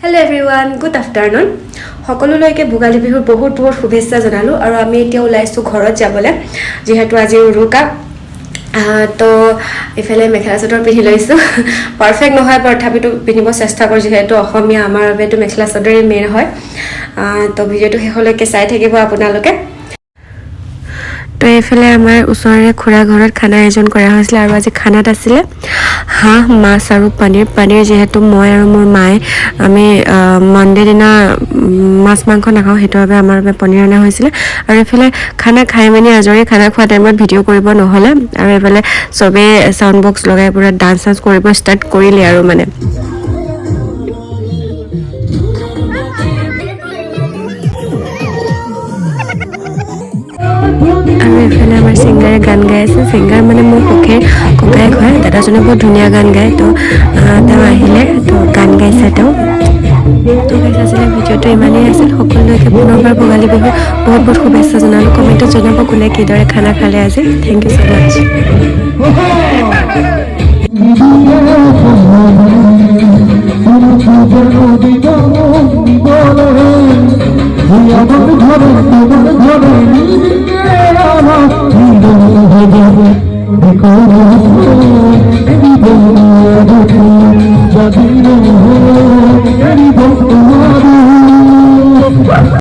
Hello everyone, good afternoon. সকলোলৈকে ভোগালী বিহুৰ বহুত শুভেচ্ছা জনালো আৰু আমি এতিয়া ওলাইছো ঘৰত যাবলৈ যেহেতু আজি উৰুকা তো ইফালে মেখেলা চাদৰ পিন্ধি লৈছো পাৰফেক্ট নহয় তথাপিতো পিন্ধিব চেষ্টা কৰি যেহেতু অসমীয়া আমাৰ বাবেতো মেখেলা চাদৰেই মেইন হয় তো ভিডিঅ'টো শেষলৈকে চাই থাকিব আপোনালোকে তো এইফালে আমাৰ ওচৰৰে খুৰা ঘৰত খানা আয়োজন কৰা হৈছিল আৰু আজি খানাত আছিলে হাঁহ মাছ আৰু পনীৰ যেহেতু মই আৰু মোৰ মায়ে আমি মনডে দিনা মাছ মাংস নাখাওঁ হেতুৰ বাবে আমাৰ বাবে পনীৰ অনা হৈছিল আৰু এইফালে খানা খাই মেলি আজৰি খানা খোৱা টাইমত ভিডিঅ' কৰিব নহ'লে আৰু এইফালে সবে সাউন্ড বক্স লগাই পুৰা ডান্স কৰিব ষ্টাৰ্ট কৰিলে আৰু মানে আৰু এইফালে আমাৰ ছিংগাৰে গান গাই আছে ছিংগাৰ মানে মোৰ ককায়েক হয় দাদাজনে বহুত ধুনীয়া গান গায় তো তেওঁ আহিলে তো গান গাইছে তেওঁ তো আছিলে ভিডিঅ'টো ইমানেই আছিল সকলোকে পুনৰবাৰ ভোগালী বিহু বহুত শুভেচ্ছা জনালোঁ কমেণ্টত জনাব কোনে কিদৰে খানা খালে আজি থেংক ইউ so much